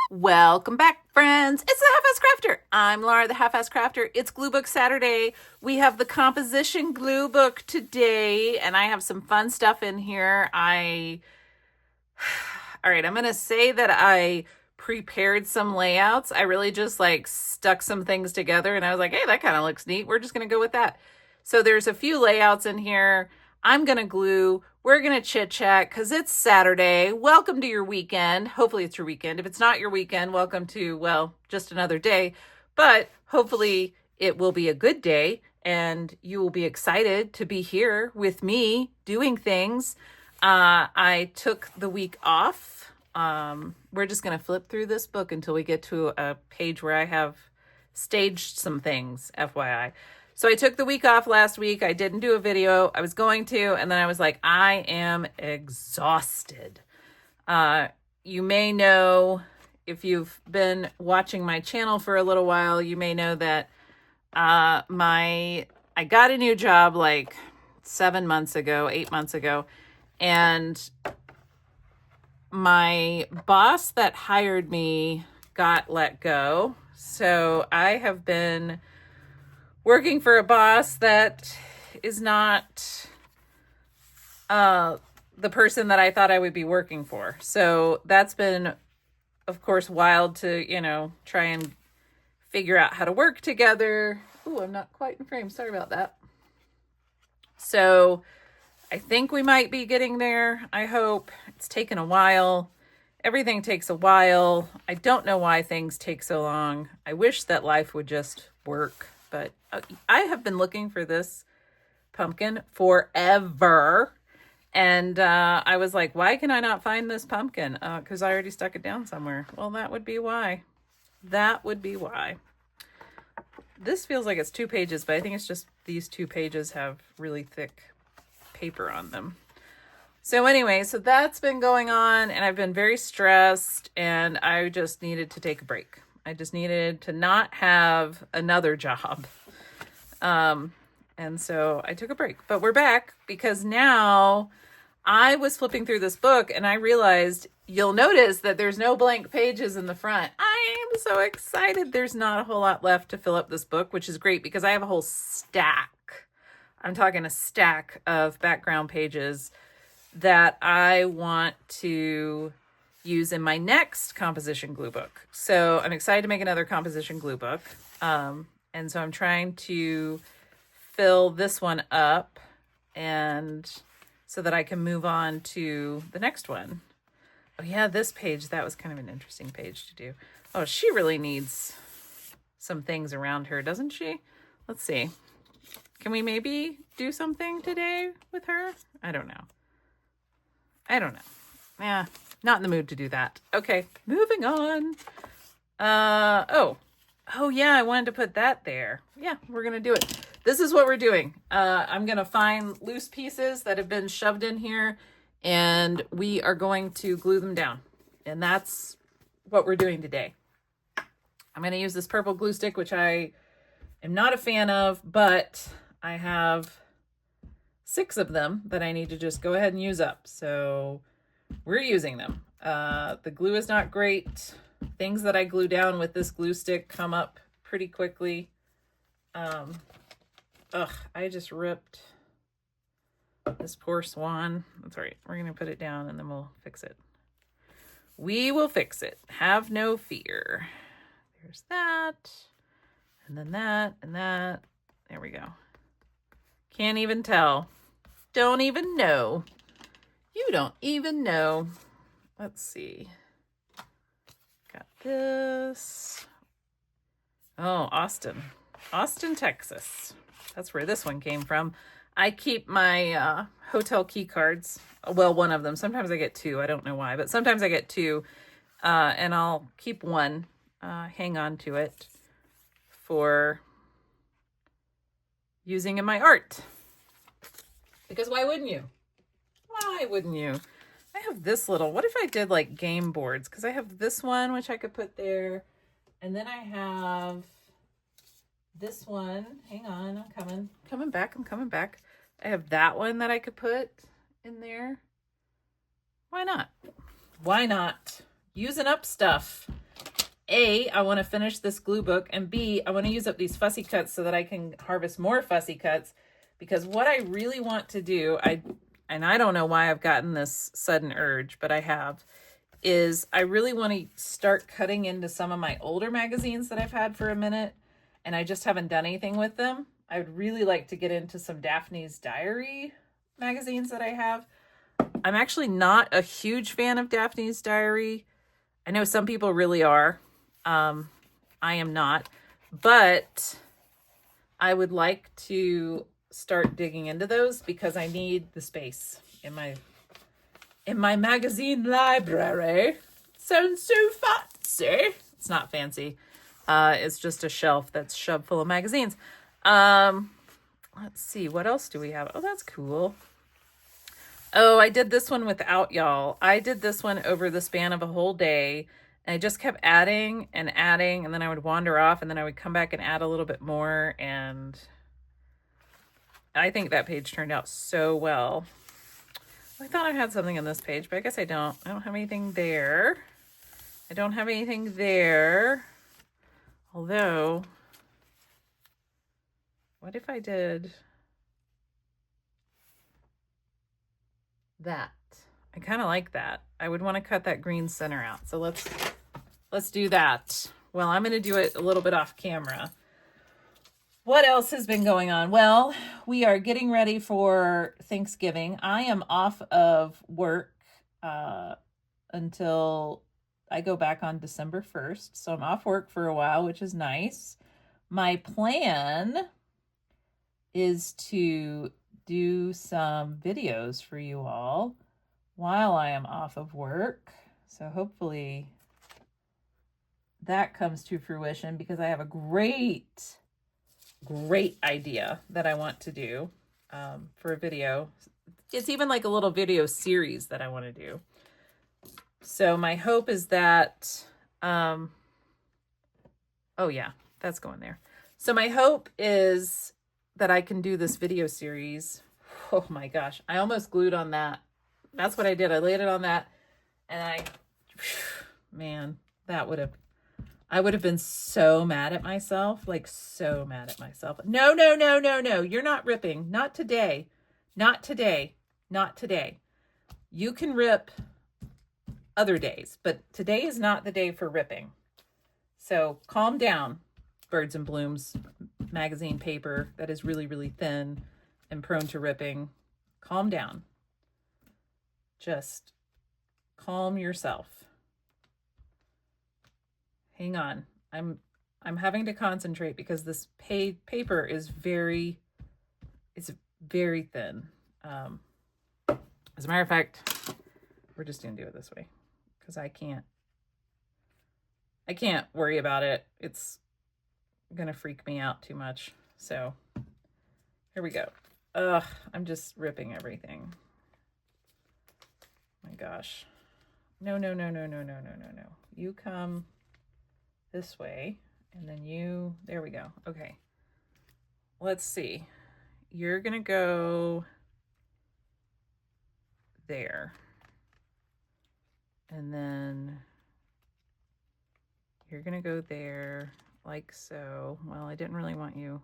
Welcome back, friends. It's the Halfass Crafter. I'm Laura, the Halfass Crafter. It's Gluebook Saturday. We have the composition glue book today, and I have some fun stuff in here. All right, I'm going to say that I prepared some layouts. I really just stuck some things together, and I was like, hey, that kind of looks neat. We're just going to go with that. So there's a few layouts in here. I'm going to glue. We're going to chit chat because it's Saturday. Welcome to your weekend. Hopefully it's your weekend. If it's not your weekend, welcome to, well, just another day. But hopefully it will be a good day and you will be excited to be here with me doing things. I took the week off. We're just going to flip through this book until we get to a page where I have staged some things, FYI. So I took the week off last week. I didn't do a video. I was going to, and then I was like, I am exhausted. You may know, if you've been watching my channel for a little while, you may know that I got a new job like 8 months ago, and my boss that hired me got let go. So I have been working for a boss that is not the person that I thought I would be working for. So that's been, of course, wild to, try and figure out how to work together. Ooh, I'm not quite in frame. Sorry about that. So I think we might be getting there. I hope. It's taken a while. Everything takes a while. I don't know why things take so long. I wish that life would just work. But I have been looking for this pumpkin forever. And I was like, why can I not find this pumpkin? Because I already stuck it down somewhere. Well, that would be why. That would be why. This feels like it's 2 pages, but I think it's just these 2 pages have really thick paper on them. So anyway, so that's been going on, and I've been very stressed, and I just needed to take a break. I just needed to not have another job. And so I took a break, but we're back because now I was flipping through this book and I realized, you'll notice that there's no blank pages in the front. I am so excited. There's not a whole lot left to fill up this book, which is great because I have a whole stack. I'm talking a stack of background pages that I want to use in my next composition glue book. So I'm excited to make another composition glue book. And so I'm trying to fill this one up and so that I can move on to the next one. Oh yeah, this page, that was kind of an interesting page to do. Oh, she really needs some things around her, doesn't she? Let's see. Can we maybe do something today with her? I don't know. Yeah, not in the mood to do that. Okay, moving on. Oh yeah, I wanted to put that there. Yeah, we're going to do it. This is what we're doing. I'm going to find loose pieces that have been shoved in here, and we are going to glue them down. And that's what we're doing today. I'm going to use this purple glue stick, which I am not a fan of, but I have 6 of them that I need to just go ahead and use up. So we're using them. The glue is not great. Things that I glue down with this glue stick come up pretty quickly. I just ripped this poor swan. That's all right. We're going to put it down and then we'll fix it. We will fix it. Have no fear. There's that. And then that and that. There we go. Can't even tell. Don't even know. You don't even know. Let's see. Got this. Oh, Austin, Texas. That's where this one came from. I keep my hotel key cards. Well, one of them. Sometimes I get 2. I don't know why, but sometimes I get 2. And I'll keep one, hang on to it for using in my art. Because why wouldn't you? Why wouldn't you? I have this little, what if I did like game boards? Because I have this one, which I could put there. And then I have this one. Hang on, I'm coming. I'm coming back. I have that one that I could put in there. Why not? Why not using up stuff. A, I want to finish this glue book, and B, I want to use up these fussy cuts so that I can harvest more fussy cuts, because what I really want to do, and I don't know why I've gotten this sudden urge, but I have, is I really want to start cutting into some of my older magazines that I've had for a minute, and I just haven't done anything with them. I would really like to get into some Daphne's Diary magazines that I have. I'm actually not a huge fan of Daphne's Diary. I know some people really are. I am not, but I would like to start digging into those because I need the space in my magazine library. Sounds so fancy. It's not fancy. It's just a shelf that's shoved full of magazines. Let's see, what else do we have? Oh, that's cool. Oh, I did this one without y'all. I did this one over the span of a whole day. And I just kept adding, and then I would wander off, and then I would come back and add a little bit more. And I think that page turned out so well. I thought I had something on this page, but I guess I don't. I don't have anything there. I don't have anything there. Although, what if I did that? I kind of like that. I would want to cut that green center out. So let's do that. Well, I'm going to do it a little bit off camera. What else has been going on? Well, we are getting ready for Thanksgiving. I am off of work until I go back on December 1st. So I'm off work for a while, which is nice. My plan is to do some videos for you all while I am off of work. So hopefully that comes to fruition, because I have a great idea that I want to do for a video. It's even like a little video series that I want to do. So my hope is that, oh yeah, that's going there. So my hope is that I can do this video series. Oh my gosh, I almost glued on that. That's what I did. I laid it on that, and man, I would have been so mad at myself, like so mad at myself. No, you're not ripping. Not today. Not today. Not today. You can rip other days, but today is not the day for ripping. So calm down, Birds and Blooms magazine paper that is really, really thin and prone to ripping. Calm down. Just calm yourself. Hang on. I'm having to concentrate because this paper is very thin. As a matter of fact, we're just gonna do it this way because I can't worry about it. It's gonna freak me out too much. So here we go. Ugh, I'm just ripping everything. My gosh. No. You come this way, and then there we go. Okay. Let's see. You're gonna go there. And then you're gonna go there, like so. Well, I didn't really want you.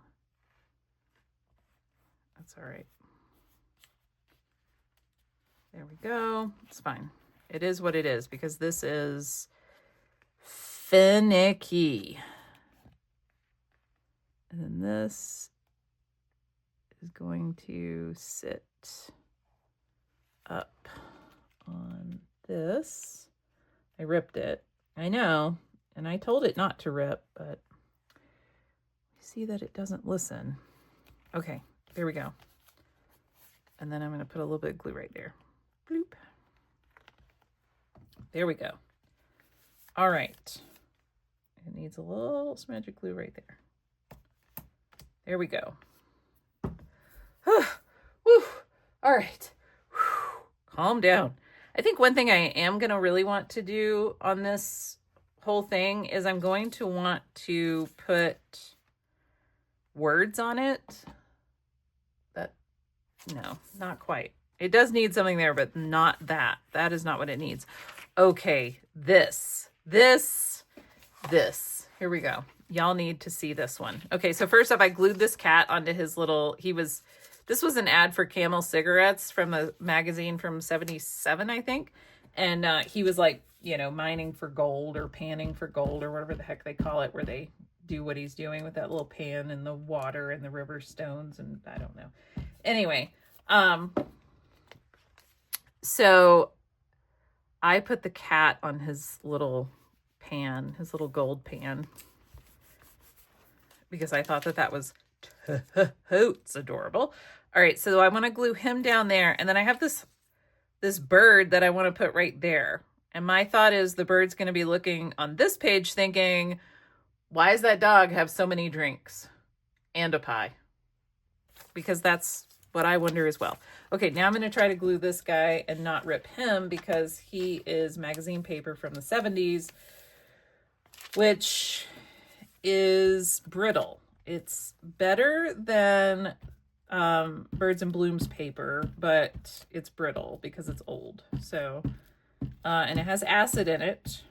That's all right. There we go. It's fine. It is what it is, because this is finicky. And then this is going to sit up on this. I ripped it. I know. And I told it not to rip, but you see that it doesn't listen. Okay, there we go. And then I'm going to put a little bit of glue right there. Bloop. There we go. All right. It needs a little smudge of glue right there. There we go. Whew. All right. Whew. Calm down. I think one thing I am going to really want to do on this whole thing is I'm going to want to put words on it. No, not quite. It does need something there, but not that. That is not what it needs. Okay, this. Here we go. Y'all need to see this one. Okay, so first up, I glued this cat onto his little, this was an ad for Camel cigarettes from a magazine from 77, I think. And he was like, you know, mining for gold or panning for gold or whatever the heck they call it, where they do what he's doing with that little pan and the water and the river stones. And I don't know. Anyway, so I put the cat on his little pan, his little gold pan, because I thought that was totes adorable. All right, so I want to glue him down there, and then I have this bird that I want to put right there. And my thought is the bird's going to be looking on this page thinking, why does that dog have so many drinks and a pie? Because that's what I wonder as well. Okay, now I'm going to try to glue this guy and not rip him because he is magazine paper from the 70s, which is brittle. It's better than Birds and Blooms paper, but it's brittle because it's old. So, and it has acid in it.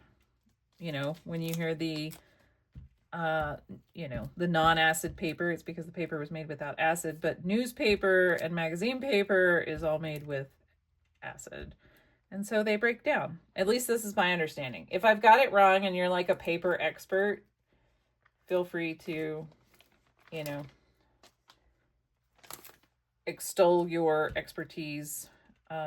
You know, when you hear the the non-acid paper, it's because the paper was made without acid, but newspaper and magazine paper is all made with acid. And so they break down. At least this is my understanding. If I've got it wrong and you're like a paper expert, feel free to, you know, extol your expertise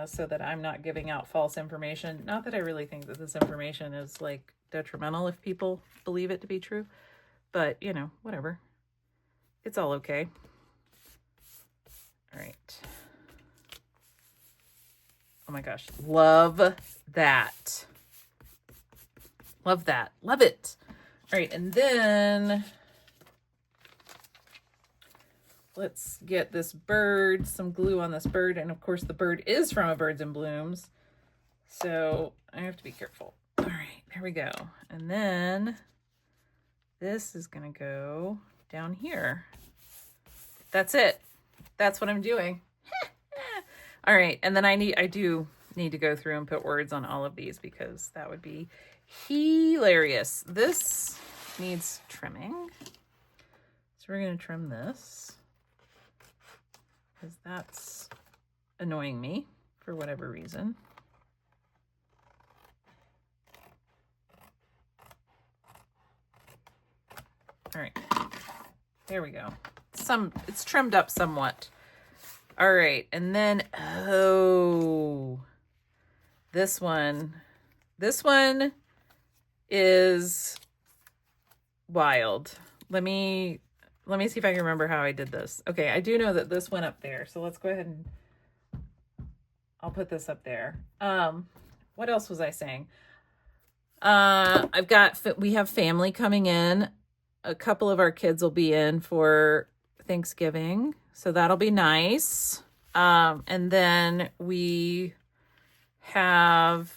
so that I'm not giving out false information. Not that I really think that this information is like detrimental if people believe it to be true. But, you know, whatever. It's all okay. All right. Oh my gosh. Love that. Love that. Love it. All right. And then let's get this bird, some glue on this bird. And of course the bird is from a Birds and Blooms. So I have to be careful. All right. There we go. And then this is going to go down here. That's it. That's what I'm doing. All right. And then I do need to go through and put words on all of these because that would be hilarious. This needs trimming. So we're going to trim this because that's annoying me for whatever reason. All right, there we go. It's trimmed up somewhat. All right, and then, oh, this one is wild. Let me see if I can remember how I did this. Okay, I do know that this went up there, so let's go ahead and I'll put this up there. What else was I saying? We have family coming in. A couple of our kids will be in for Thanksgiving, so that'll be nice. And then we have,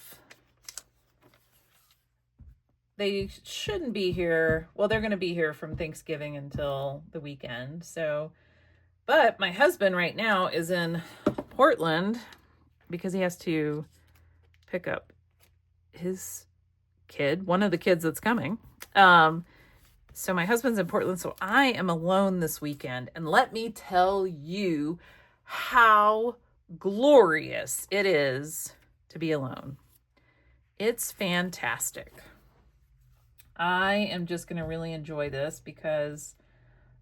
they shouldn't be here. Well, they're going to be here from Thanksgiving until the weekend. So, but my husband right now is in Portland because he has to pick up his kid, one of the kids that's coming. So my husband's in Portland, so I am alone this weekend. And let me tell you how glorious it is to be alone. It's fantastic. I am just going to really enjoy this because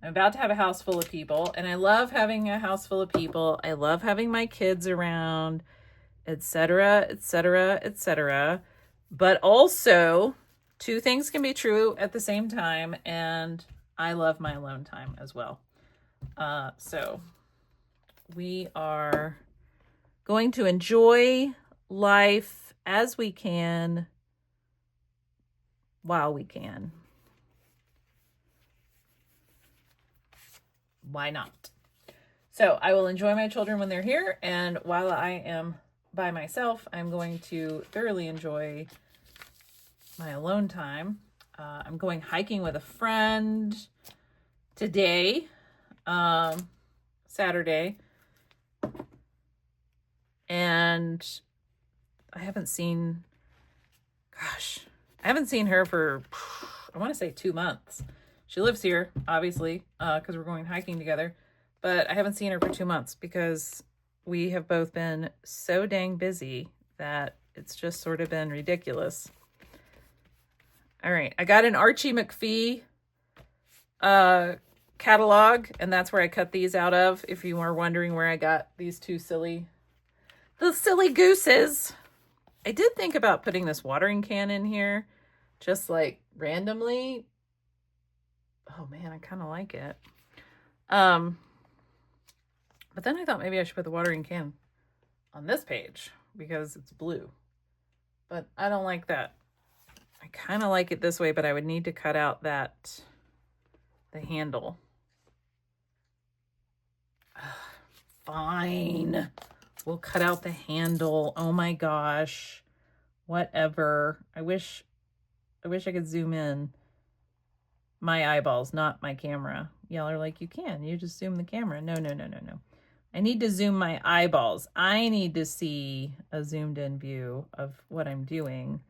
I'm about to have a house full of people. And I love having a house full of people. I love having my kids around, etc., etc., etc. But also, two things can be true at the same time, and I love my alone time as well. So we are going to enjoy life as we can while we can. Why not? So I will enjoy my children when they're here, and while I am by myself, I'm going to thoroughly enjoy my alone time. I'm going hiking with a friend today, Saturday, and I haven't seen gosh, I haven't seen her for, I want to say 2 months. She lives here, obviously, because we're going hiking together. But I haven't seen her for 2 months because we have both been so dang busy that it's just sort of been ridiculous. All right, I got an Archie McPhee catalog, and that's where I cut these out of. If you were wondering where I got these two silly gooses. I did think about putting this watering can in here, just like randomly. Oh man, I kind of like it. But then I thought maybe I should put the watering can on this page because it's blue. But I don't like that. I kind of like it this way, but I would need to cut out the handle. Fine. We'll cut out the handle. Oh my gosh. Whatever. I wish I could zoom in my eyeballs, not my camera. Y'all are like, you can. You just zoom the camera. No. I need to zoom my eyeballs. I need to see a zoomed in view of what I'm doing.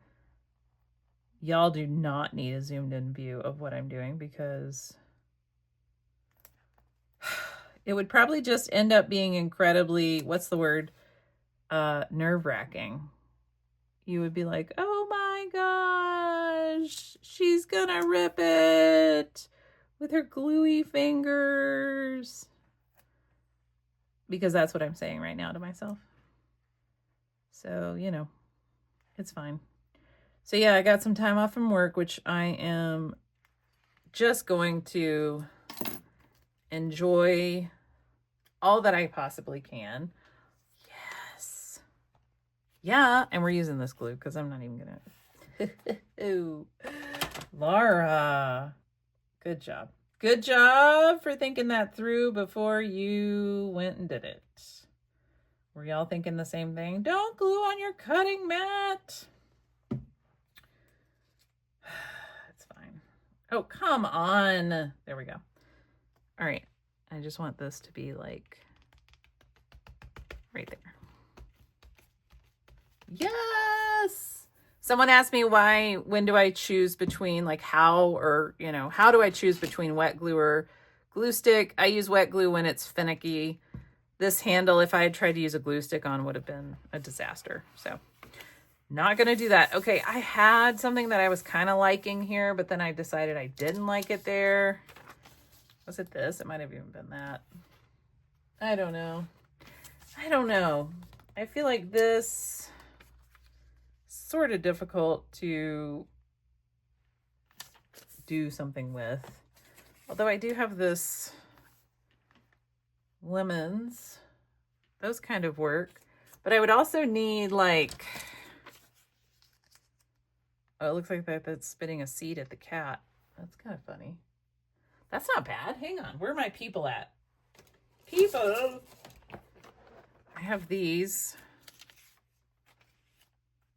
Y'all do not need a zoomed in view of what I'm doing because it would probably just end up being incredibly, what's the word? Nerve-wracking. You would be like, oh my gosh, she's gonna rip it with her gluey fingers. Because that's what I'm saying right now to myself. So, you know, it's fine. So yeah, I got some time off from work, which I am just going to enjoy all that I possibly can. Yes. Yeah, and we're using this glue because I'm not even gonna. Ooh. Laura, good job. Good job for thinking that through before you went and did it. Were y'all thinking the same thing? Don't glue on your cutting mat. It's fine. Oh, come on. There we go. All right. I just want this to be like right there. Yes. Someone asked me when do I choose between like how do I choose between wet glue or glue stick? I use wet glue when it's finicky. This handle, if I had tried to use a glue stick on, would have been a disaster. So not going to do that. Okay, I had something that I was kind of liking here, but then I decided I didn't like it there. Was it this? It might have even been that. I don't know. I feel like this sort of difficult to do something with. Although I do have this lemons. Those kind of work. But I would also need like, oh, it looks like that's spitting a seed at the cat. That's kind of funny. That's not bad. Hang on. Where are my people at? People. I have these.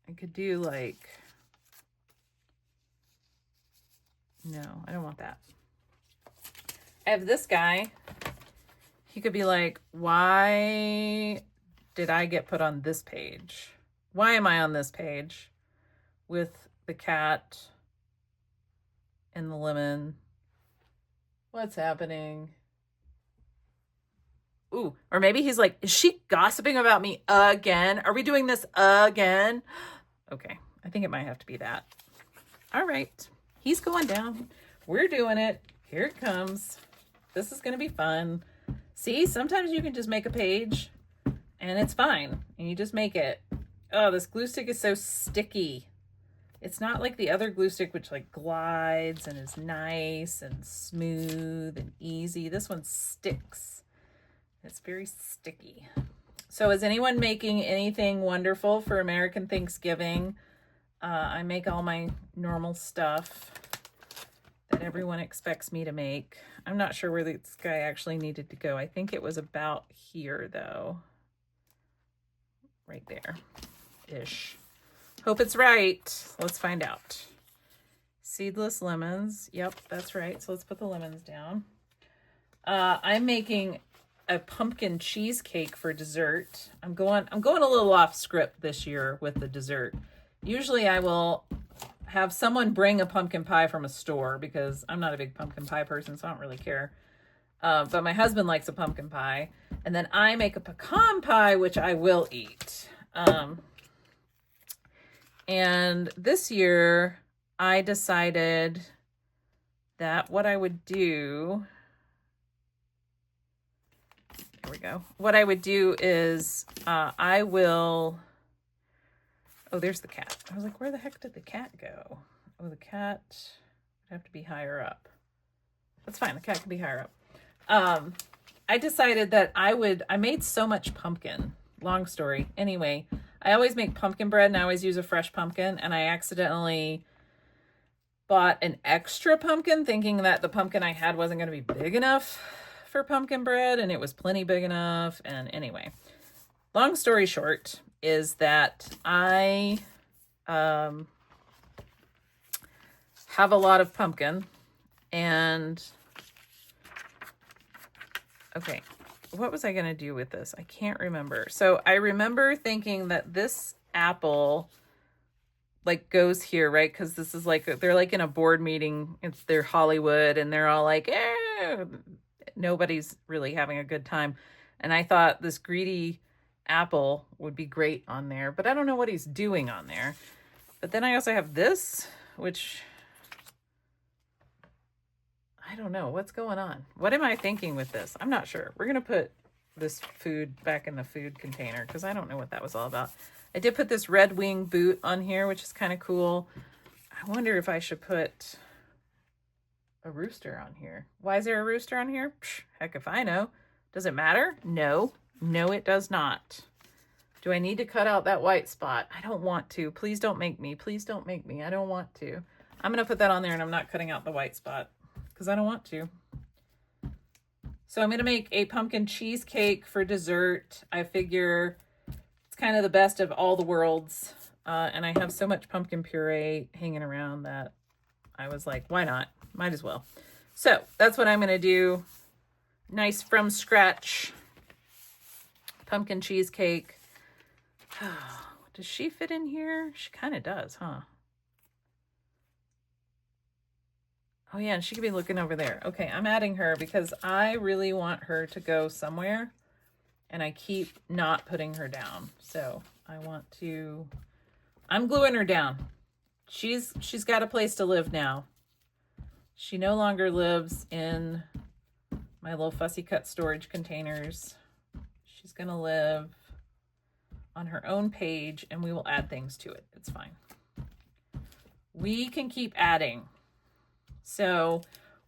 I could do like, no, I don't want that. I have this guy. He could be like, why did I get put on this page? Why am I on this page with the cat and the lemon? What's happening? Ooh, or maybe he's like, is she gossiping about me again? Are we doing this again? Okay, I think it might have to be that. All right, he's going down. We're doing it. Here it comes. This is going to be fun. See, sometimes you can just make a page and it's fine. And you just make it. Oh, this glue stick is so sticky. It's not like the other glue stick, which like glides and is nice and smooth and easy. This one sticks. It's very sticky. So is anyone making anything wonderful for American Thanksgiving? I make all my normal stuff that everyone expects me to make. I'm not sure where this guy actually needed to go. I think it was about here though. Right there-ish. Hope it's right. Let's find out. Seedless lemons. Yep, that's right. So let's put the lemons down. I'm making a pumpkin cheesecake for dessert. I'm going a little off script this year with the dessert. Usually I will have someone bring a pumpkin pie from a store because I'm not a big pumpkin pie person, so I don't really care. But my husband likes a pumpkin pie. And then I make a pecan pie, which I will eat. And this year I decided that what I would do, there we go. What I would do is I will, oh, there's the cat. I was like, where the heck did the cat go? Oh, the cat would have to be higher up. That's fine. The cat can be higher up. I decided that I made so much pumpkin. Long story. Anyway, I always make pumpkin bread and I always use a fresh pumpkin, and I accidentally bought an extra pumpkin thinking that the pumpkin I had wasn't going to be big enough for pumpkin bread, and it was plenty big enough. And anyway, long story short is that I have a lot of pumpkin, and okay, what was I going to do with this? I can't remember. So I remember thinking that this apple like goes here, right? Because this is like, they're like in a board meeting. It's their Hollywood, and they're all like, nobody's really having a good time. And I thought this greedy apple would be great on there, but I don't know what he's doing on there. But then I also have this, which I don't know what's going on. What am I thinking with this? I'm not sure. We're going to put this food back in the food container because I don't know what that was all about. I did put this Red Wing boot on here, which is kind of cool. I wonder if I should put a rooster on here. Why is there a rooster on here? Psh, heck if I know. Does it matter? No. No, it does not. Do I need to cut out that white spot? I don't want to. Please don't make me. Please don't make me. I don't want to. I'm going to put that on there, and I'm not cutting out the white spot because I don't want to. So I'm going to make a pumpkin cheesecake for dessert. I figure it's kind of the best of all the worlds. And I have so much pumpkin puree hanging around that I was like, why not? Might as well. So that's what I'm going to do. Nice from scratch pumpkin cheesecake. Does she fit in here? She kind of does, huh? Oh yeah, and she could be looking over there. Okay, I'm adding her because I really want her to go somewhere, and I keep not putting her down. So I want to, I'm gluing her down. She's got a place to live now. She no longer lives in my little fussy cut storage containers. She's gonna live on her own page, and we will add things to it. It's fine. We can keep adding. So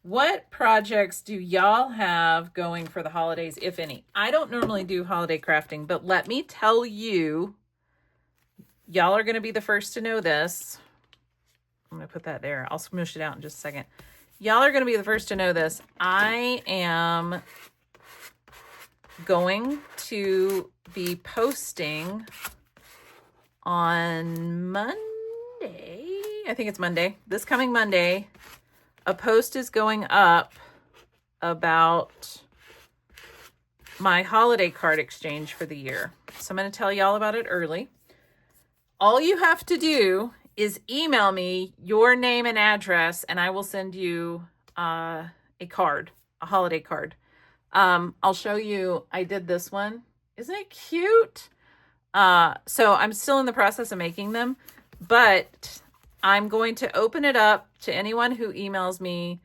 what projects do y'all have going for the holidays, if any? I don't normally do holiday crafting, but let me tell you, y'all are going to be the first to know this. I'm going to put that there. I'll smush it out in just a second. Y'all are going to be the first to know this. I am going to be posting on Monday. I think it's Monday. This coming Monday. A post is going up about my holiday card exchange for the year. So I'm going to tell y'all about it early. All you have to do is email me your name and address, and I will send you a card, a holiday card. I'll show you. I did this one. Isn't it cute? So I'm still in the process of making them, but I'm going to open it up to anyone who emails me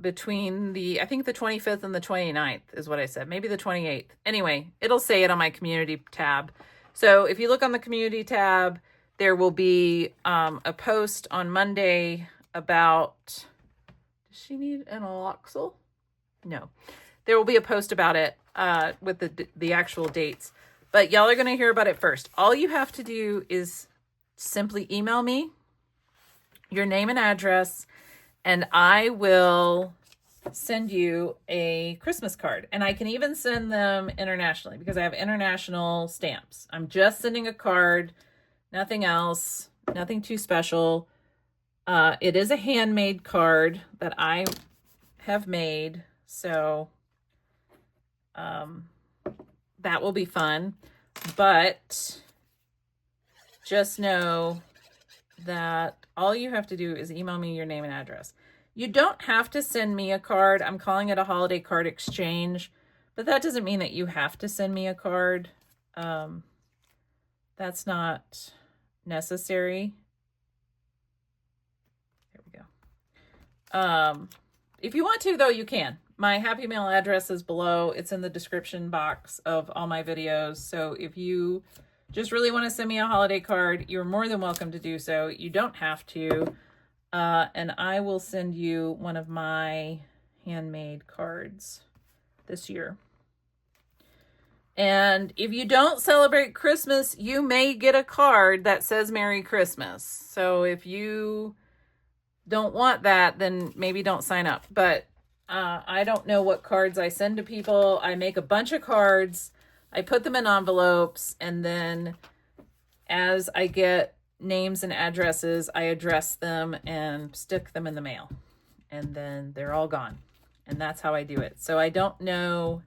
between I think the 25th and the 29th is what I said. Maybe the 28th. Anyway, it'll say it on my community tab. So if you look on the community tab, there will be a post on Monday about, does she need an Aloxel? No. There will be a post about it with the actual dates. But y'all are going to hear about it first. All you have to do is simply email me your name and address, and I will send you a Christmas card. And I can even send them internationally because I have international stamps. I'm just sending a card, nothing else, nothing too special. It is a handmade card that I have made, so that will be fun. But just know that all you have to do is email me your name and address. You don't have to send me a card. I'm calling it a holiday card exchange, but that doesn't mean that you have to send me a card. That's not necessary. There we go. If you want to, though, you can. My Happy Mail address is below. It's in the description box of all my videos. So if you just really want to send me a holiday card, you're more than welcome to do so. You don't have to. And I will send you one of my handmade cards this year. And if you don't celebrate Christmas, you may get a card that says Merry Christmas. So if you don't want that, then maybe don't sign up. But I don't know what cards I send to people. I make a bunch of cards. I put them in envelopes, and then as I get names and addresses, I address them and stick them in the mail. And then they're all gone. And that's how I do it. So I don't know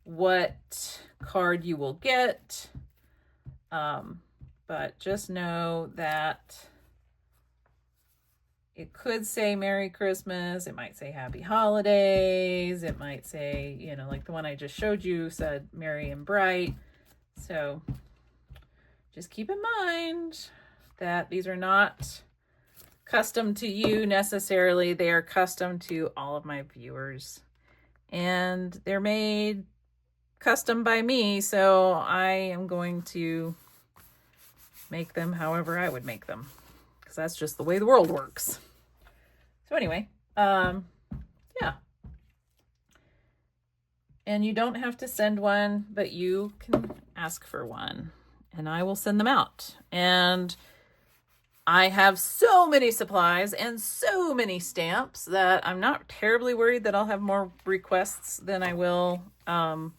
what card you will get, but just know that it could say Merry Christmas. It might say Happy Holidays. It might say, you know, like the one I just showed you said Merry and Bright. So just keep in mind that these are not custom to you necessarily. They are custom to all of my viewers. And they're made custom by me, so I am going to make them however I would make them, because that's just the way the world works. So anyway, yeah. And you don't have to send one, but you can ask for one, and I will send them out. And I have so many supplies and so many stamps that I'm not terribly worried that I'll have more requests than I will. Oh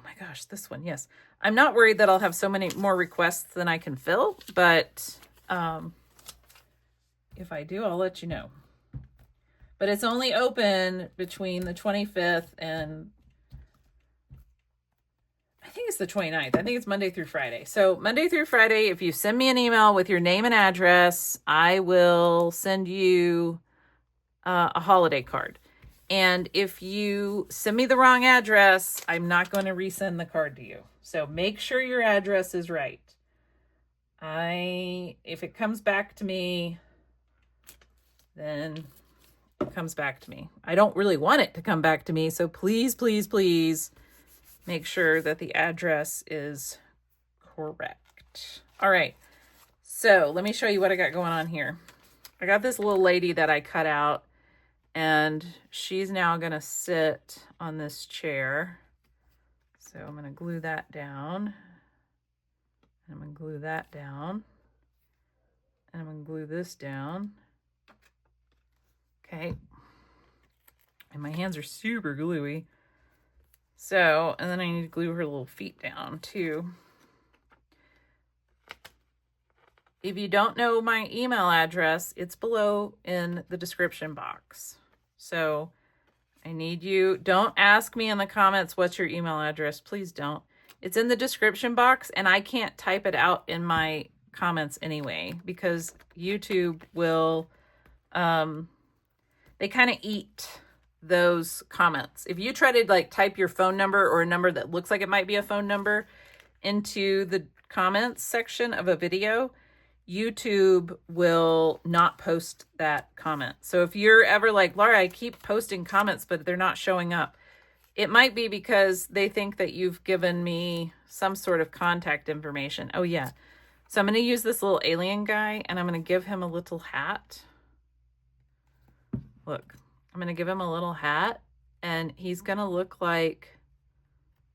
my gosh, this one, yes. I'm not worried that I'll have so many more requests than I can fill, but if I do, I'll let you know. But it's only open between the 25th and I think it's the 29th. I think it's Monday through Friday. So Monday through Friday, if you send me an email with your name and address, I will send you a holiday card. And if you send me the wrong address, I'm not going to resend the card to you. So make sure your address is right. If it comes back to me, then it comes back to me. I don't really want it to come back to me. So please, please, please make sure that the address is correct. All right. So let me show you what I got going on here. I got this little lady that I cut out, and she's now going to sit on this chair. So I'm going to glue that down. I'm going to glue that down. And I'm going to glue this down. Okay. And my hands are super gluey. So, and then I need to glue her little feet down too. If you don't know my email address, it's below in the description box. So I need you, don't ask me in the comments what's your email address. Please don't. It's in the description box, and I can't type it out in my comments anyway, because YouTube will, they kind of eat those comments. If you try to like type your phone number or a number that looks like it might be a phone number into the comments section of a video, YouTube will not post that comment. So if you're ever like, Laura, I keep posting comments, but they're not showing up, it might be because they think that you've given me some sort of contact information. Oh yeah. So I'm going to use this little alien guy, and I'm going to give him a little hat. Look, I'm going to give him a little hat, and he's going to look like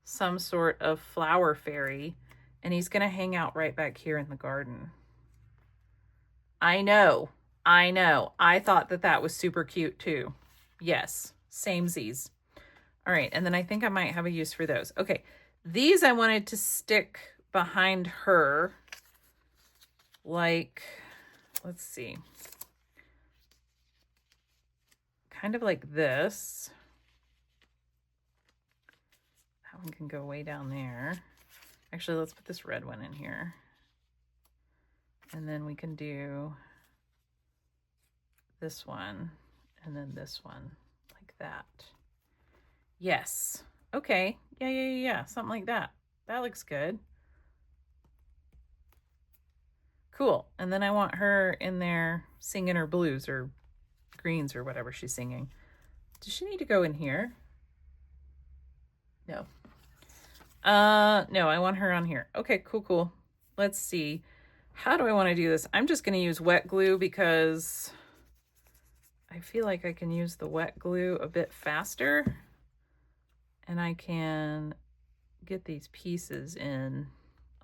some sort of flower fairy, and he's going to hang out right back here in the garden. I know. I thought that that was super cute too. Yes, samesies. All right, and then I think I might have a use for those. Okay, these I wanted to stick behind her, like, let's see, kind of like this. That one can go way down there. Actually, let's put this red one in here. And then we can do this one and then this one like that. Yes. Okay. Yeah. Something like that. That looks good. Cool. And then I want her in there singing her blues or greens or whatever she's singing. Does she need to go in here? No. No, I want her on here. Okay, cool. Let's see. How do I want to do this? I'm just going to use wet glue because I feel like I can use the wet glue a bit faster and I can get these pieces in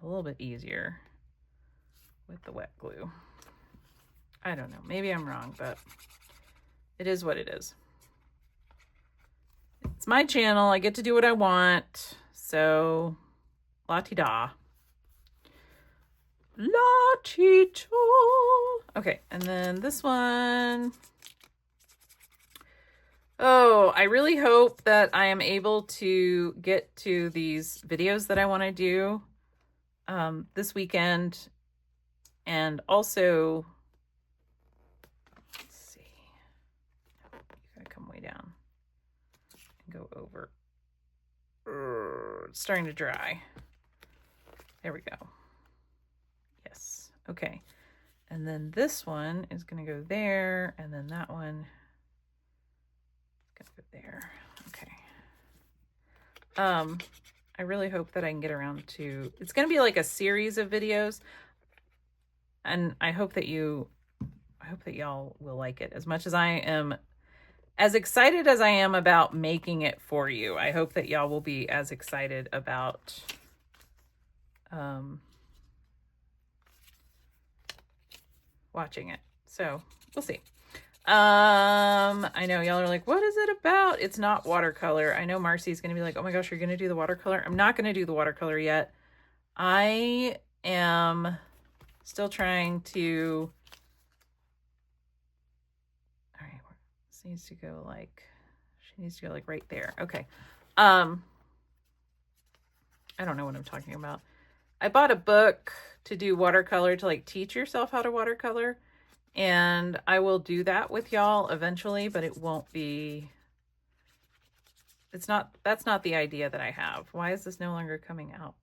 a little bit easier with the wet glue. I don't know. Maybe I'm wrong, but it is what it is. It's my channel. I get to do what I want. So, la-ti-da. La-ti-da. Okay, and then this one. Oh, I really hope that I am able to get to these videos that I want to do this weekend. And also, let's see. You gotta come way down and go over. It's starting to dry. There we go. Yes. Okay. And then this one is going to go there, and then that one is going to go there. Okay. I really hope that I can get around to. It's going to be like a series of videos, and I hope that y'all will like it as much as I am. As excited as I am about making it for you, I hope that y'all will be as excited about watching it. So we'll see. I know y'all are like, what is it about? It's not watercolor. I know Marcy's going to be like, oh my gosh, you're going to do the watercolor. I'm not going to do the watercolor yet. I am still trying to, all right, this needs to go like, she needs to go like right there. Okay. I don't know what I'm talking about. I bought a book to do watercolor, to like teach yourself how to watercolor. And I will do that with y'all eventually, but it won't be, that's not the idea that I have. Why is this no longer coming out?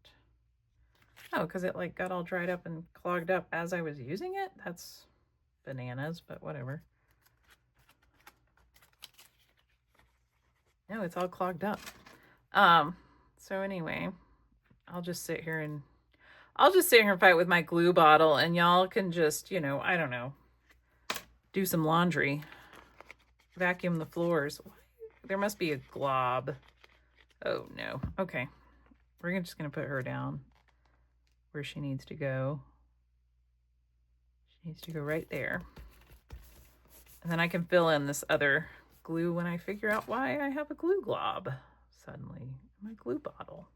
Oh, because it like got all dried up and clogged up as I was using it? That's bananas, but whatever. No, it's all clogged up. So anyway, I'll just sit here and fight with my glue bottle, and y'all can just, you know, I don't know, do some laundry, vacuum the floors. There must be a glob. Oh no. Okay. We're just going to put her down where she needs to go. She needs to go right there. And then I can fill in this other glue when I figure out why I have a glue glob suddenly in my glue bottle.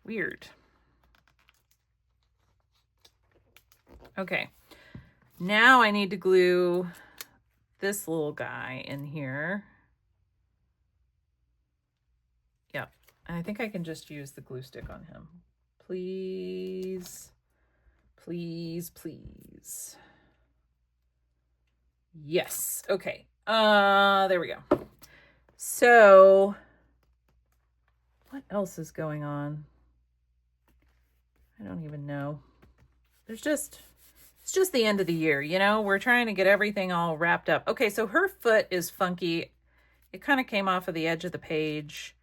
Weird. Okay, now I need to glue this little guy in here. Yep, and I think I can just use the glue stick on him. Please, please, please. Yes, okay. There we go. So, what else is going on? I don't even know. It's just the end of the year, you know? We're trying to get everything all wrapped up. Okay, so her foot is funky. It kind of came off of the edge of the page.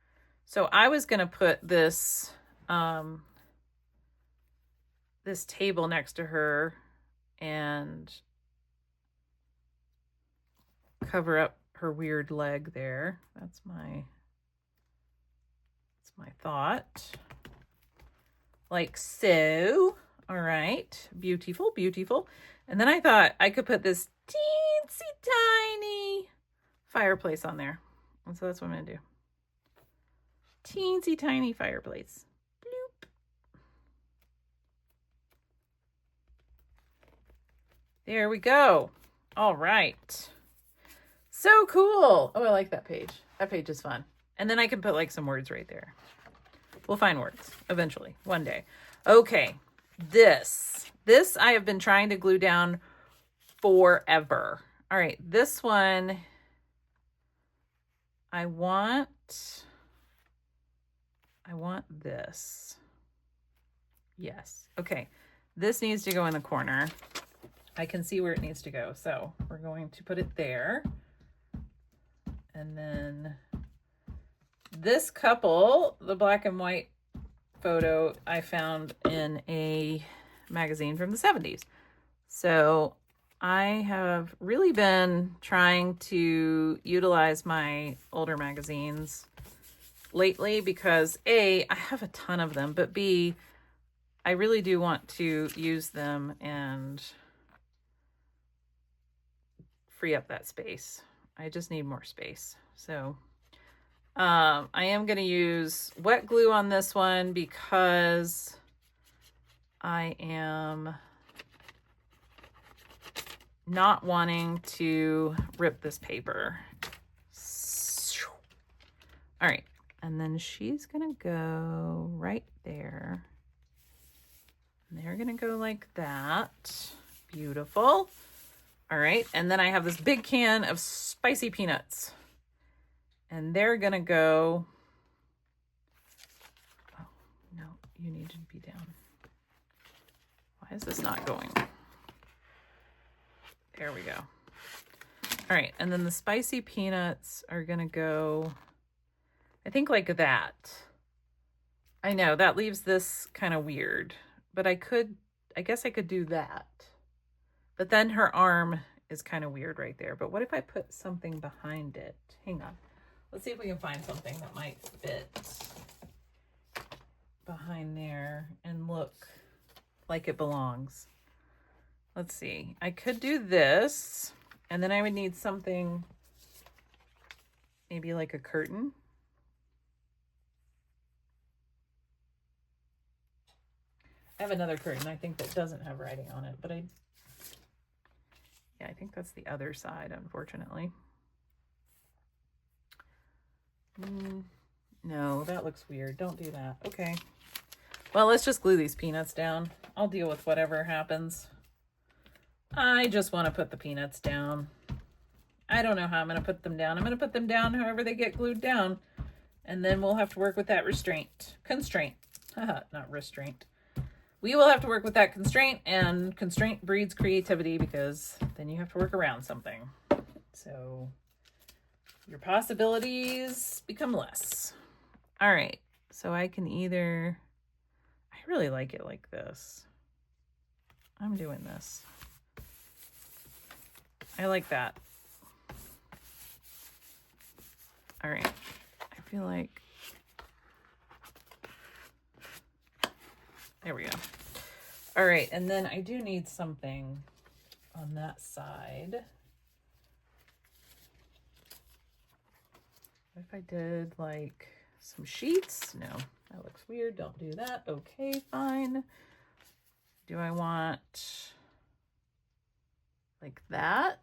So I was going to put this, this table next to her and cover up her weird leg there. That's my thought. Like so. All right, beautiful, beautiful. And then I thought I could put this teensy tiny fireplace on there. And so that's what I'm gonna do. Teensy tiny fireplace. Bloop. There we go. All right. So cool. Oh, I like that page. That page is fun. And then I can put like some words right there. We'll find words eventually, one day. Okay, this I have been trying to glue down forever. All right, this one, I want this. Yes, okay. This needs to go in the corner. I can see where it needs to go. So we're going to put it there. And then this couple, the black and white photo, I found in a magazine from the 70s. So I have really been trying to utilize my older magazines lately because A, I have a ton of them, but B, I really do want to use them and free up that space. I just need more space. So I am going to use wet glue on this one because I am not wanting to rip this paper. All right. And then she's going to go right there. And they're going to go like that. Beautiful. All right. And then I have this big can of spicy peanuts. And they're going to go... Oh, no, you need to be down. Why is this not going? There we go. All right. And then the spicy peanuts are going to go, I think like that. I know that leaves this kind of weird, but I guess I could do that. But then her arm is kind of weird right there. But what if I put something behind it? Hang on. Let's see if we can find something that might fit behind there and look like it belongs. Let's see. I could do this, and then I would need something, maybe like a curtain. I have another curtain, I think, that doesn't have writing on it, but yeah, I think that's the other side, unfortunately. No, that looks weird. Don't do that. Okay. Well, let's just glue these peanuts down. I'll deal with whatever happens. I just want to put the peanuts down. I don't know how I'm going to put them down. I'm going to put them down however they get glued down. And then we'll have to work with that constraint. Not restraint. We will have to work with that constraint, and constraint breeds creativity because then you have to work around something. So your possibilities become less. All right. So I can I really like it like this. I'm doing this. I like that. All right. I feel like, there we go. All right. And then I do need something on that side. What if I did like some sheets? No, that looks weird. Don't do that. Okay, fine. Do I want like that?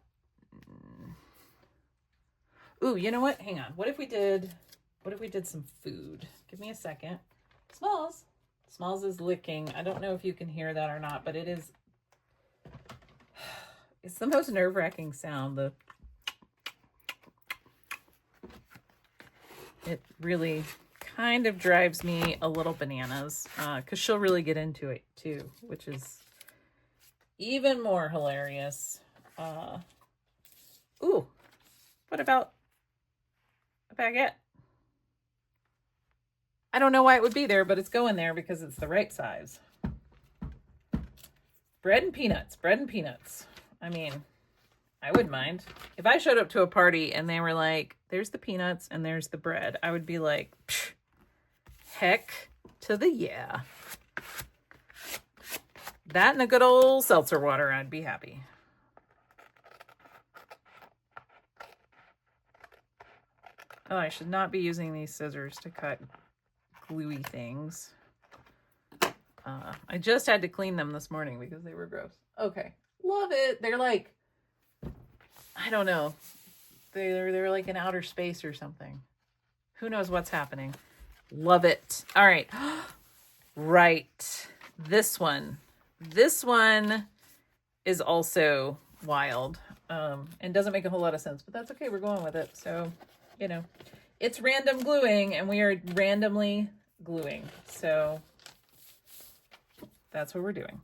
Ooh, you know what? Hang on. What if we did some food? Give me a second. Smalls. Smalls is licking. I don't know if you can hear that or not, but it's the most nerve-wracking sound. It really kind of drives me a little bananas because she'll really get into it too, which is even more hilarious. Ooh, what about a baguette? I don't know why it would be there, but it's going there because it's the right size. Bread and peanuts. I mean, I wouldn't mind. If I showed up to a party and they were like, there's the peanuts and there's the bread, I would be like, heck to the yeah. That and a good old seltzer water, I'd be happy. Oh, I should not be using these scissors to cut gluey things. I just had to clean them this morning because they were gross. Okay, love it. They're like, I don't know. They're like in outer space or something. Who knows what's happening? Love it. All right. Right. This one is also wild, and doesn't make a whole lot of sense, but that's okay. We're going with it. So, you know, it's random gluing and we are randomly gluing. So that's what we're doing.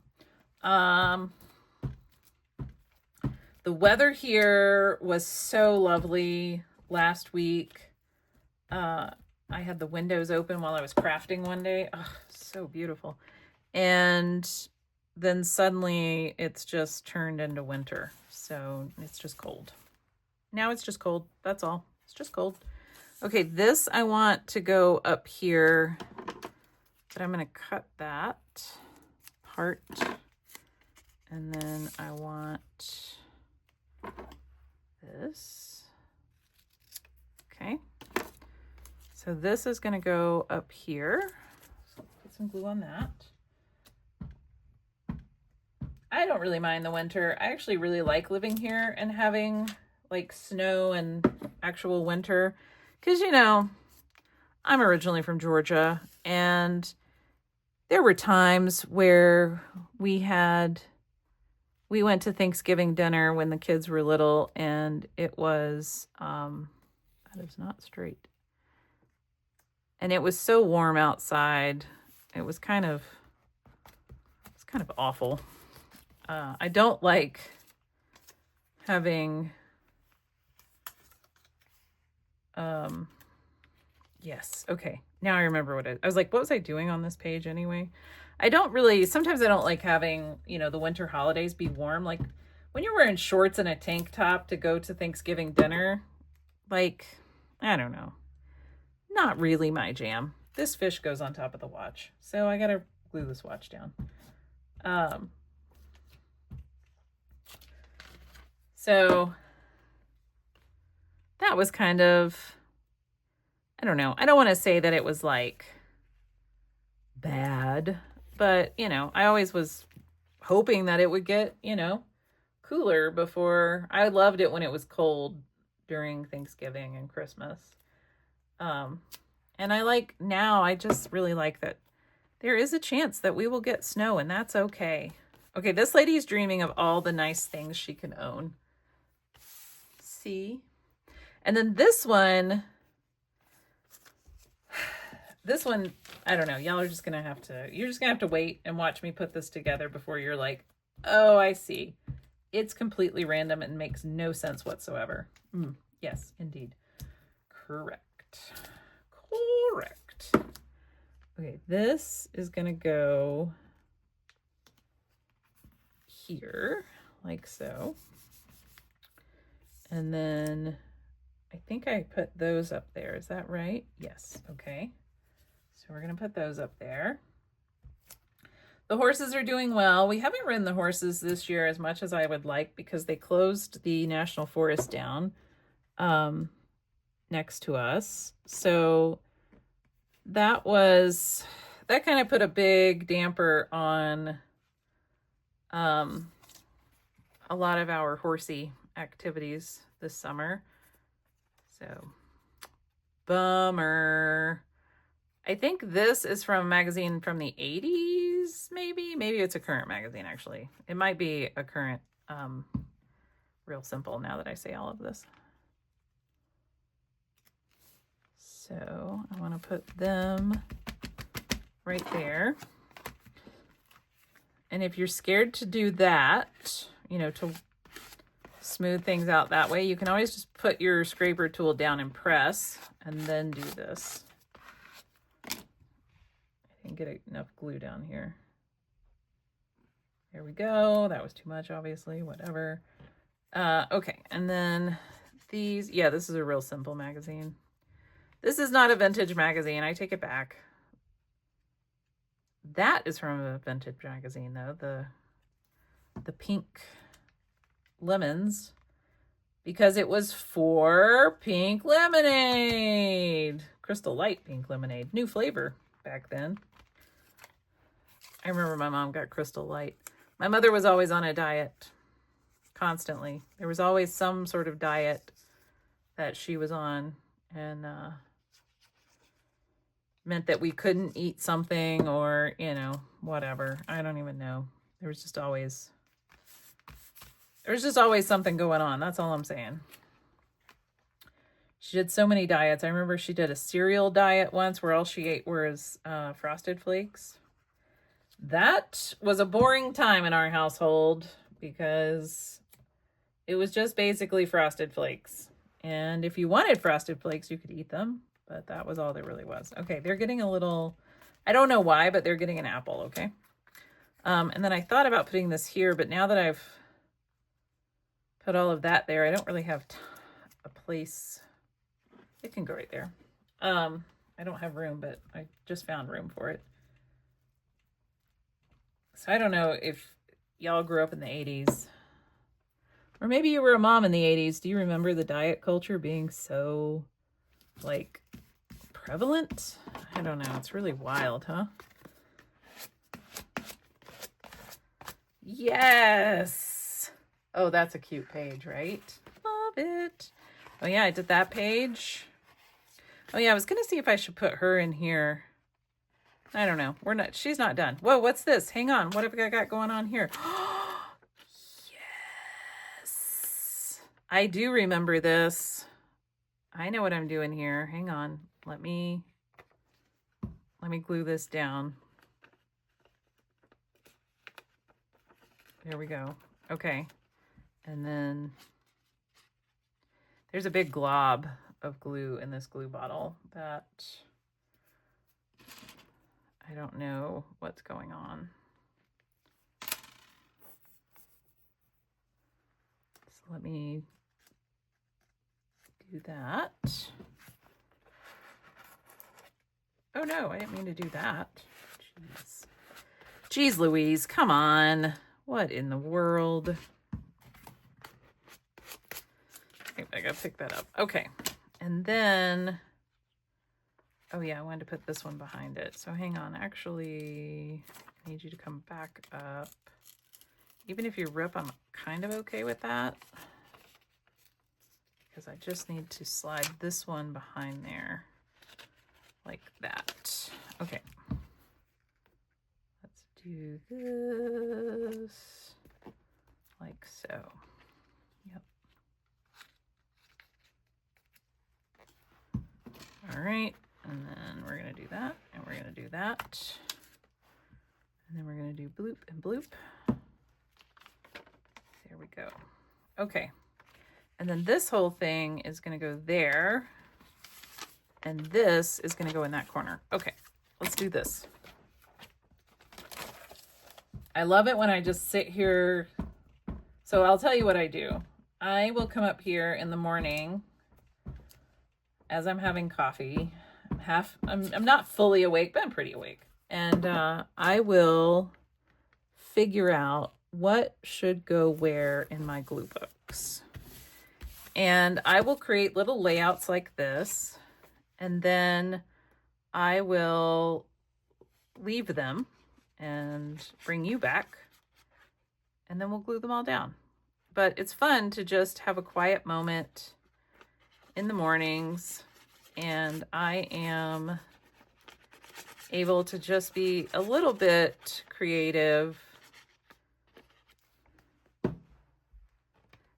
The weather here was so lovely last week. I had the windows open while I was crafting one day. Oh, so beautiful. And then suddenly it's just turned into winter. So it's just cold. Now it's just cold. That's all. It's just cold. Okay, this I want to go up here, but I'm going to cut that part. And then I want this. Okay. So this is going to go up here. So put some glue on that. I don't really mind the winter. I actually really like living here and having like snow and actual winter. Because, you know, I'm originally from Georgia, and there were times where we went to Thanksgiving dinner when the kids were little, and it was, that is not straight. And it was so warm outside. It was kind of awful. I don't like having, yes. Okay. Now I remember I was like, what was I doing on this page anyway? Sometimes I don't like having, you know, the winter holidays be warm. Like when you're wearing shorts and a tank top to go to Thanksgiving dinner, like, I don't know. Not really my jam. This fish goes on top of the watch, so I gotta glue this watch down. So that was kind of, I don't know. I don't want to say that it was like bad, but you know, I always was hoping that it would get, you know, cooler before. I loved it when it was cold during Thanksgiving and Christmas. And I just really like that there is a chance that we will get snow, and that's okay. Okay, this lady's dreaming of all the nice things she can own. See? And then this one, I don't know. Y'all are just going to have to wait and watch me put this together before you're like, oh, I see. It's completely random and makes no sense whatsoever. Yes, indeed. Correct. Okay, this is going to go here, like so. And then I think I put those up there. Is that right? Yes. Okay. So we're going to put those up there. The horses are doing well. We haven't ridden the horses this year as much as I would like because they closed the national forest down next to us. So that kind of put a big damper on a lot of our horsey activities this summer. So, bummer. I think this is from a magazine from the 80s, maybe. Maybe it's a current magazine, actually. It might be a current Real Simple now that I say all of this. So I want to put them right there. And if you're scared to do that, you know, to smooth things out that way, you can always just put your scraper tool down and press and then do this. I didn't get enough glue down here. There we go. That was too much, obviously, whatever. Okay, and then these, yeah, this is a Real Simple magazine. This is not a vintage magazine. I take it back. That is from a vintage magazine, though. The pink lemons, because it was for pink lemonade. Crystal Light pink lemonade. New flavor back then. I remember my mom got Crystal Light. My mother was always on a diet. Constantly. There was always some sort of diet that she was on. And meant that we couldn't eat something or, you know, whatever. I don't even know. There was just always something going on. That's all I'm saying. She did so many diets. I remember she did a cereal diet once where all she ate was Frosted Flakes. That was a boring time in our household because it was just basically Frosted Flakes. And if you wanted Frosted Flakes, you could eat them. But that was all there really was. Okay, they're getting a little, I don't know why, but they're getting an apple, okay? And then I thought about putting this here, but now that I've put all of that there, I don't really have a place. It can go right there. I don't have room, but I just found room for it. So I don't know if y'all grew up in the 80s. Or maybe you were a mom in the 80s. Do you remember the diet culture being so, like, prevalent? I don't know. It's really wild, huh? Yes! Oh, that's a cute page, right? Love it. Oh, yeah, I did that page. Oh, yeah, I was going to see if I should put her in here. I don't know. She's not done. Whoa, what's this? Hang on. What have I got going on here? Yes. I do remember this. I know what I'm doing here. Hang on. Let me glue this down. There we go. Okay. And then there's a big glob of glue in this glue bottle that I don't know what's going on. So let me do that. Oh no, I didn't mean to do that. Jeez. Jeez Louise, come on. What in the world? I gotta pick that up. Okay. And then, oh yeah, I wanted to put this one behind it. So hang on, actually, I need you to come back up. Even if you rip, I'm kind of okay with that. Because I just need to slide this one behind there. Like that. Okay. Let's do this. Like so. Yep. All right, and then we're gonna do that, and we're gonna do that, and then we're gonna do bloop and bloop. There we go. Okay, and then this whole thing is gonna go there, and this is gonna go in that corner. Okay, let's do this. I love it when I just sit here. So I'll tell you what I do. I will come up here in the morning as I'm having coffee. I'm not fully awake, but I'm pretty awake. And I will figure out what should go where in my glue books. And I will create little layouts like this. And then I will leave them and bring you back. And then we'll glue them all down. But it's fun to just have a quiet moment in the mornings, and I am able to just be a little bit creative.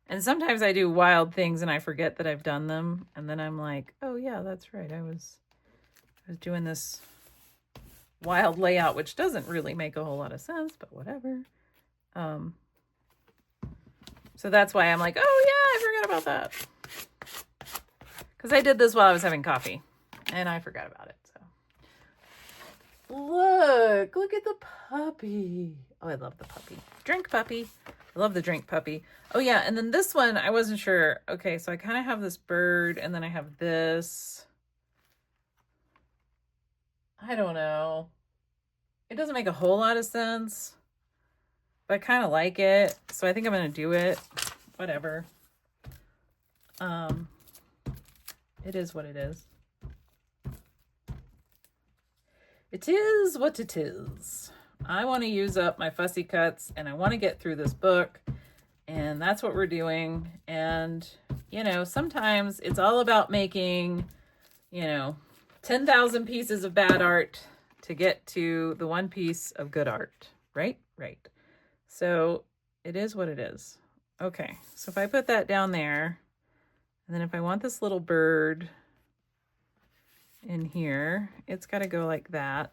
And sometimes I do wild things and I forget that I've done them, and then I'm like, oh yeah, that's right, I was doing this wild layout, which doesn't really make a whole lot of sense, but whatever. So that's why I'm like, oh yeah, I forgot about that. Because I did this while I was having coffee, and I forgot about it. So look at the puppy. Oh, I love the puppy. Drink puppy. I love the drink puppy. Oh yeah, and then this one, I wasn't sure. Okay, so I kind of have this bird, and then I have this. I don't know. It doesn't make a whole lot of sense, but I kind of like it. So I think I'm going to do it. Whatever. It is what it is. It is what it is. I want to use up my fussy cuts, and I want to get through this book, and that's what we're doing. And, you know, sometimes it's all about making, you know, 10,000 pieces of bad art to get to the one piece of good art, right? Right. So it is what it is. Okay, so if I put that down there, and then if I want this little bird in here, it's got to go like that.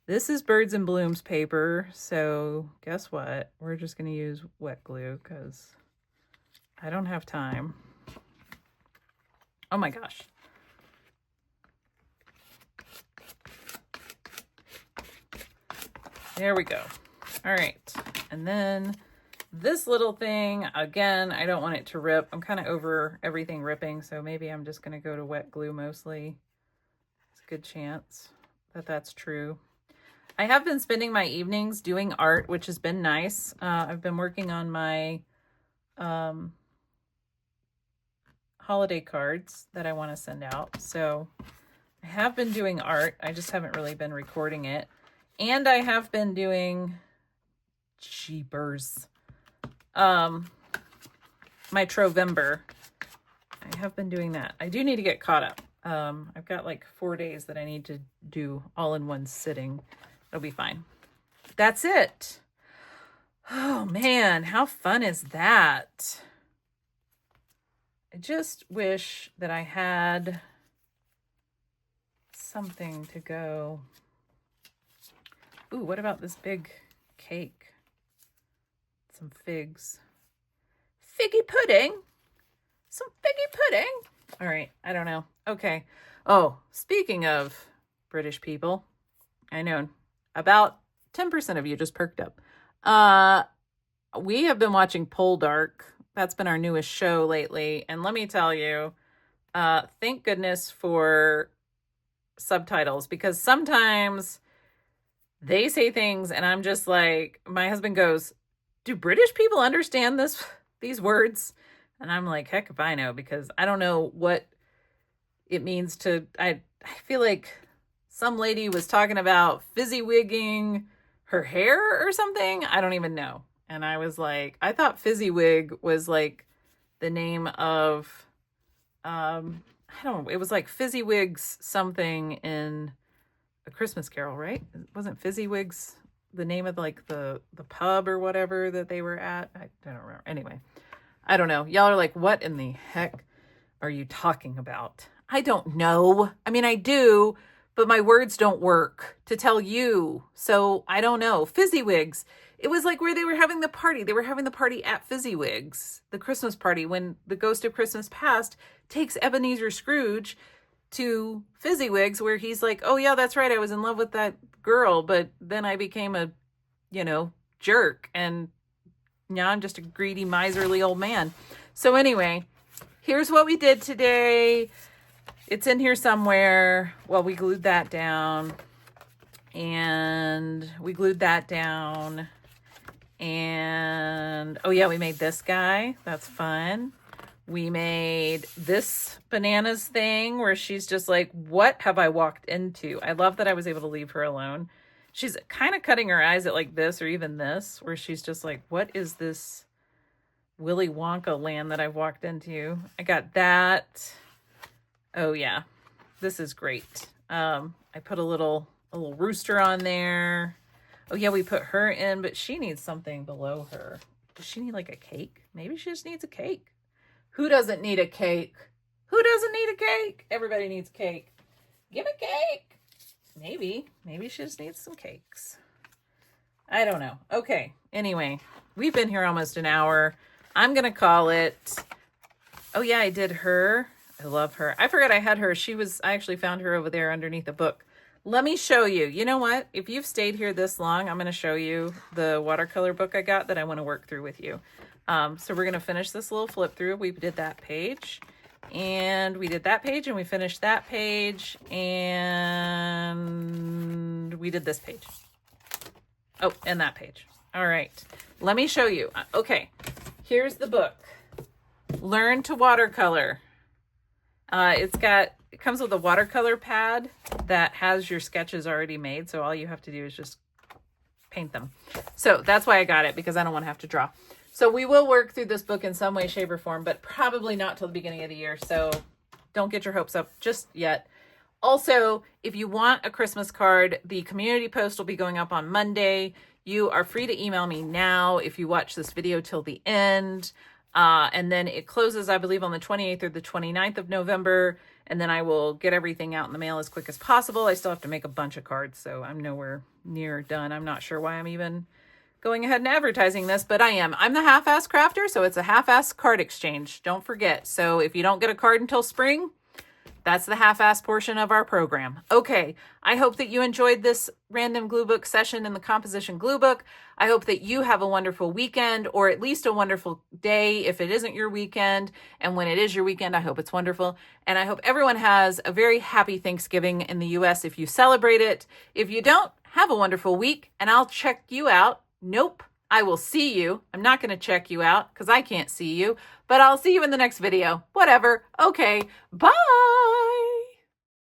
This is Birds and Blooms paper, so guess what? We're just going to use wet glue because I don't have time. Oh my gosh. There we go. All right. And then this little thing, again, I don't want it to rip. I'm kind of over everything ripping, so maybe I'm just going to go to wet glue mostly. It's a good chance that that's true. I have been spending my evenings doing art, which has been nice. I've been working on my holiday cards that I want to send out. So I have been doing art. I just haven't really been recording it. And I have been doing Jeepers. My Trovember. I have been doing that. I do need to get caught up. I've got like 4 days that I need to do all in one sitting. It'll be fine. That's it. Oh man, how fun is that? I just wish that I had something to go. Ooh, what about this big cake? Some figs. Figgy pudding? Some figgy pudding? All right, I don't know. Okay. Oh, speaking of British people, I know about 10% of you just perked up. We have been watching Poldark. That's been our newest show lately. And let me tell you, thank goodness for subtitles, because sometimes they say things and I'm just like, my husband goes, do British people understand these words? And I'm like, heck if I know, because I don't know what it means to, I feel like some lady was talking about fizzywigging her hair or something. I don't even know. And I was like, I thought Fizzywig was like the name of, I don't know, it was like Fizzywigs something in A Christmas Carol, right? It wasn't Fizzywigs the name of like the pub or whatever that they were at? I don't remember. Anyway, I don't know. Y'all are like, what in the heck are you talking about? I don't know. I mean, I do, but my words don't work to tell you. So I don't know. Fizzywigs. It was like where they were having the party. They were having the party at Fizzywigs, the Christmas party, when the ghost of Christmas past takes Ebenezer Scrooge to Fizzywigs, where he's like, oh yeah, that's right, I was in love with that girl, but then I became a, jerk, and now I'm just a greedy, miserly old man. So anyway, here's what we did today. It's in here somewhere. Well, we glued that down, and we glued that down, and oh yeah, we made this guy. That's fun. We made this bananas thing where she's just like, what have I walked into? I love that I was able to leave her alone. She's kind of cutting her eyes at like this or even this, where she's just like, what is this Willy Wonka land that I've walked into? I got that. Oh yeah, this is great. I put a little rooster on there. Oh yeah, we put her in, but she needs something below her. Does she need like a cake? Maybe she just needs a cake. Who doesn't need a cake? Who doesn't need a cake? Everybody needs cake. Give a cake. Maybe she just needs some cakes. I don't know. Okay. Anyway, we've been here almost an hour. I'm going to call it. Oh yeah, I did her. I love her. I forgot I had her. I actually found her over there underneath a book. Let me show you. You know what? If you've stayed here this long, I'm going to show you the watercolor book I got that I want to work through with you. So we're going to finish this little flip through. We did that page, and we did that page, and we finished that page, and we did this page. Oh, and that page. All right. Let me show you. Okay. Here's the book. Learn to Watercolor. It comes with a watercolor pad that has your sketches already made. So all you have to do is just paint them. So that's why I got it, because I don't want to have to draw. So we will work through this book in some way, shape, or form, but probably not till the beginning of the year. So don't get your hopes up just yet. Also, if you want a Christmas card, the community post will be going up on Monday. You are free to email me now if you watch this video till the end. And then it closes, I believe, on the 28th or the 29th of November. And then I will get everything out in the mail as quick as possible. I still have to make a bunch of cards, so I'm nowhere near done. I'm not sure why I'm even going ahead and advertising this, but I am. I'm the Halfass Crafter, so it's a Halfass card exchange. Don't forget. So if you don't get a card until spring, that's the Halfass portion of our program. Okay, I hope that you enjoyed this random glue book session in the composition glue book. I hope that you have a wonderful weekend, or at least a wonderful day if it isn't your weekend. And when it is your weekend, I hope it's wonderful. And I hope everyone has a very happy Thanksgiving in the US if you celebrate it. If you don't, have a wonderful week, and I'll check you out. Nope, I will see you. I'm not going to check you out because I can't see you, but I'll see you in the next video. Whatever. Okay, bye.